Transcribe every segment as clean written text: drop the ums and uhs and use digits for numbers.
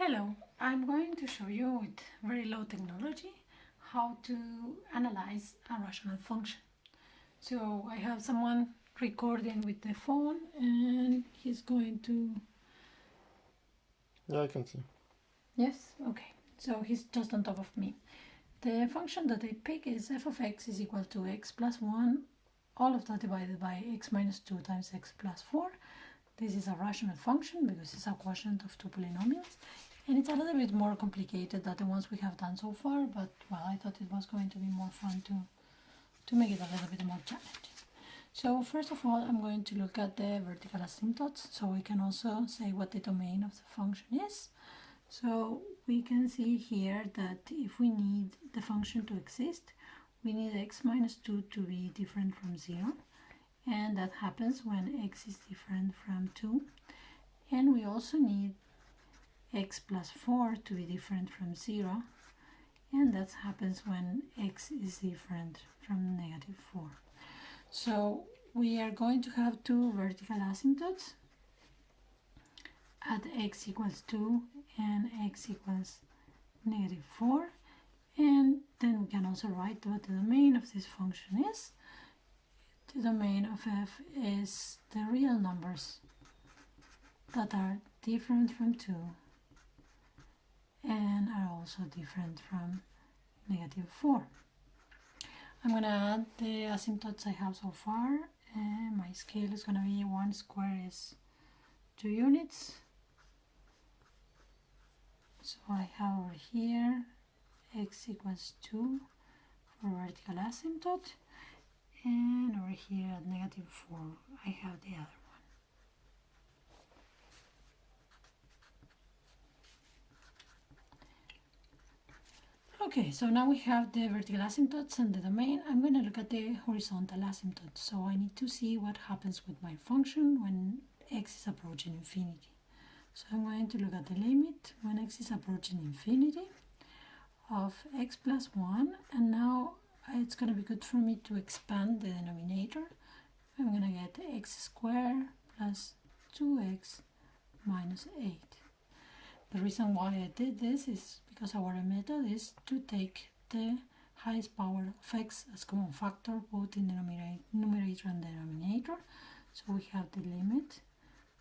Hello, I'm going to show you with very low technology how to analyze a rational function. So I have someone recording with the phone and he's going to... Yeah, I can see. Yes? Okay. So he's just on top of me. The function that I pick is f of x is equal to x plus 1, all of that divided by x minus 2 times x plus 4. This is a rational function because it's a quotient of two polynomials. And it's a little bit more complicated than the ones we have done so far, but well, I thought it was going to be more fun to make it a little bit more challenging. So first of all, I'm going to look at the vertical asymptotes, so we can also say what the domain of the function is. So we can see here that if we need the function to exist, we need x minus 2 to be different from 0. And that happens when x is different from 2. And we also need x plus 4 to be different from 0. And that happens when x is different from negative 4. So we are going to have two vertical asymptotes at x equals 2 and x equals negative 4. And then we can also write what the domain of this function is. The domain of f is the real numbers that are different from 2 and are also different from negative 4. I'm going to add the asymptotes I have so far. My scale is going to be 1 square is 2 units. So I have over here x equals 2 for vertical asymptote, and over here at negative 4 I have the other one. Okay, so now we have the vertical asymptotes and the domain. I'm going to look at the horizontal asymptote. So I need to see what happens with my function when x is approaching infinity. So I'm going to look at the limit when x is approaching infinity of x plus 1, and now it's going to be good for me to expand the denominator. I'm going to get x squared plus 2x minus 8. The reason why I did this is because our method is to take the highest power of x as common factor both in the numerator and denominator. So we have the limit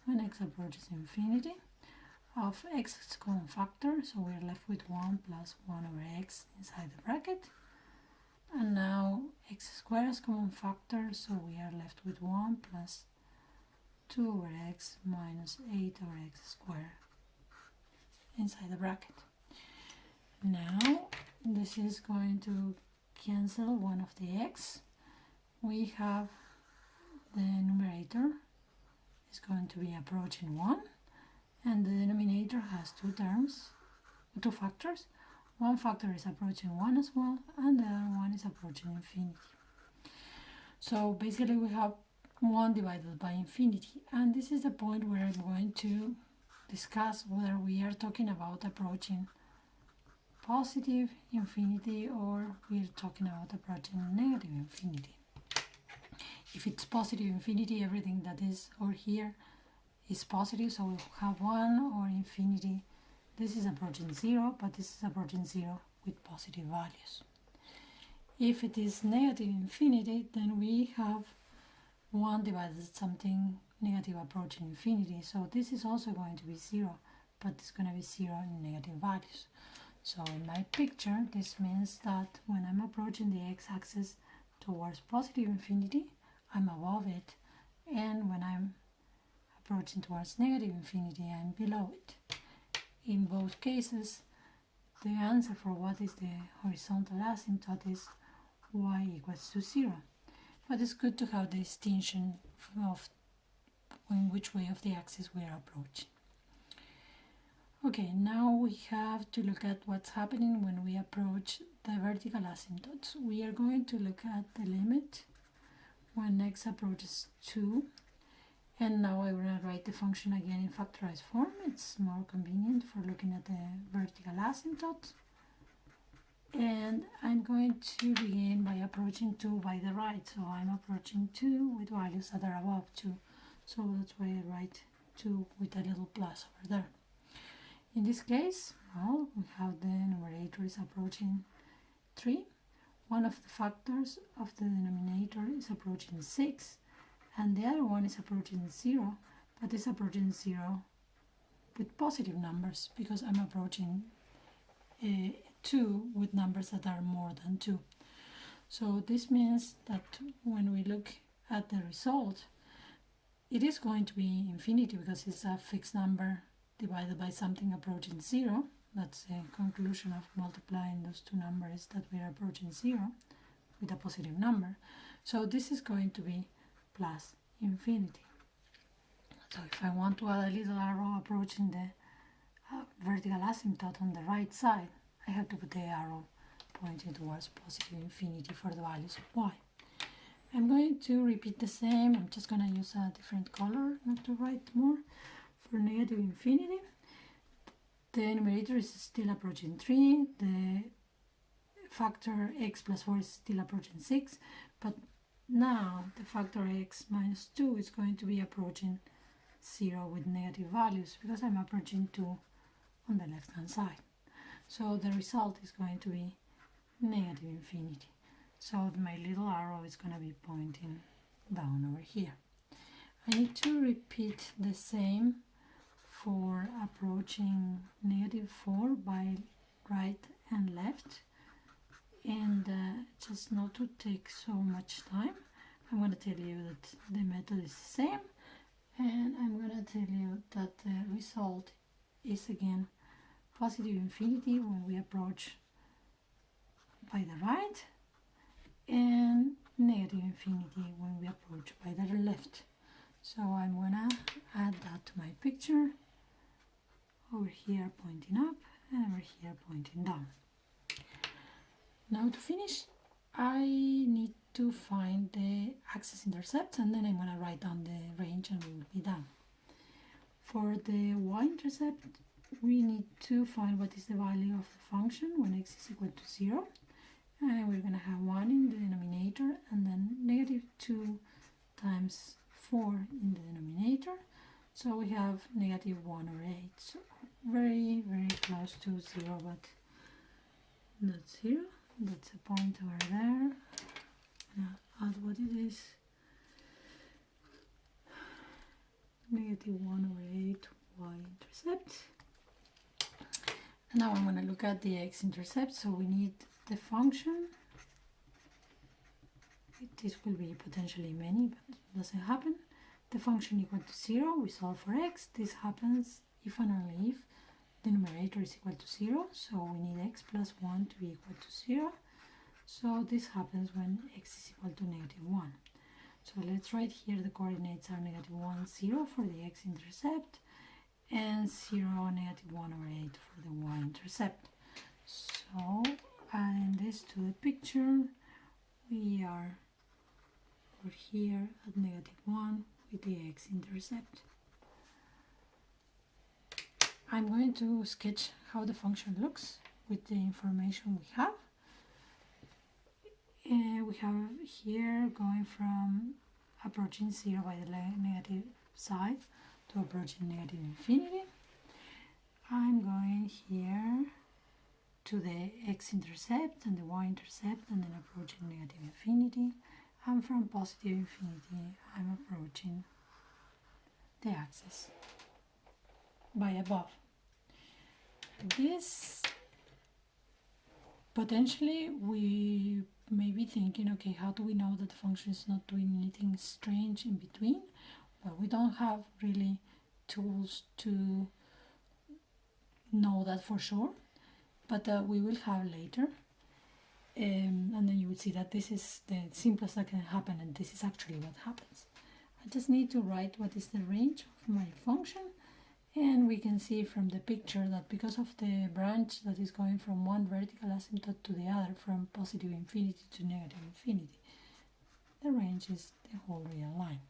when x approaches infinity of x as common factor, so we're left with 1 plus 1 over x inside the bracket. And now x squared as common factor, so we are left with 1 plus 2 over x minus 8 over x squared inside the bracket. Now this is going to cancel one of the x. We have the numerator is going to be approaching 1, and the denominator has two factors. One factor is approaching 1 as well, and the other one is approaching infinity. So basically we have 1 divided by infinity, and this is the point where I'm going to discuss whether we are talking about approaching positive infinity or we're talking about approaching negative infinity. If it's positive infinity, everything that is over here is positive, so we have 1, or infinity, this is approaching 0, but this is approaching 0 with positive values. If it is negative infinity, then we have 1 divided something negative approaching infinity, so this is also going to be 0, but it's going to be 0 in negative values. So in my picture, this means that when I'm approaching the x-axis towards positive infinity, I'm above it, and when I'm approaching towards negative infinity, I'm below it. In both cases, the answer for what is the horizontal asymptote is y equals to 0. But it's good to have the distinction of in which way of the axis we are approaching. Okay, now we have to look at what's happening when we approach the vertical asymptotes. We are going to look at the limit when x approaches 2. And now I'm going to write the function again in factorized form. It's more convenient for looking at the vertical asymptote. And I'm going to begin by approaching 2 by the right. So I'm approaching 2 with values that are above 2. So that's why I write 2 with a little plus over there. In this case, well, we have the numerator is approaching 3. One of the factors of the denominator is approaching 6, and the other one is approaching 0, but it's approaching 0 with positive numbers because I'm approaching 2 with numbers that are more than 2. So this means that when we look at the result, it is going to be infinity because it's a fixed number divided by something approaching 0. That's the conclusion of multiplying those two numbers, that we are approaching 0 with a positive number. So this is going to be plus infinity. So if I want to add a little arrow approaching the vertical asymptote on the right side, I have to put the arrow pointing towards positive infinity for the values of y. I'm going to repeat the same. I'm just going to use a different color not to write more. For negative infinity, the numerator is still approaching 3, the factor x plus 4 is still approaching 6, but now the factor x minus 2 is going to be approaching 0 with negative values because I'm approaching 2 on the left hand side. So the result is going to be negative infinity. So my little arrow is going to be pointing down over here. I need to repeat the same for approaching negative 4 by right and left, and just not to take so much time, I'm going to tell you that the method is the same, and I'm going to tell you that the result is again positive infinity when we approach by the right, and negative infinity when we approach by the left. So I'm going to add that to my picture. Over here pointing up and over here pointing down. Now to finish, I need to find the axis-intercept, and then I'm going to write down the range and we will be done. For the y-intercept, we need to find what is the value of the function when x is equal to 0. And we're going to have 1 in the denominator and then negative 2 times 4 in the denominator. So we have negative 1 over 8. So very, very close to 0, but not 0. That's a point over there. Now add what it is. Negative 1 over 8 y-intercept. Now I'm going to look at the x-intercept. So we need the function. This will be potentially many, but it doesn't happen. The function equal to 0, we solve for x. This happens if and only if the numerator is equal to 0. So we need x plus 1 to be equal to 0. So this happens when x is equal to negative 1. So let's write here the coordinates are negative 1, 0 for the x-intercept and 0, negative 1 over 8 for the y-intercept. So adding this to the picture, we are over here at negative 1 with the x-intercept. I'm going to sketch how the function looks with the information we have. We have here going from approaching 0 by the negative side to approaching negative infinity. I'm going here to the x-intercept and the y-intercept and then approaching negative infinity. And from positive infinity, I'm approaching the axis by above. This potentially we may be thinking, okay, how do we know that the function is not doing anything strange in between? Well, we don't have really tools to know that for sure, but we will have later. And then you will see that this is the simplest that can happen, and this is actually what happens. I just need to write what is the range of my function, and we can see from the picture that because of the branch that is going from one vertical asymptote to the other, from positive infinity to negative infinity, the range is the whole real line.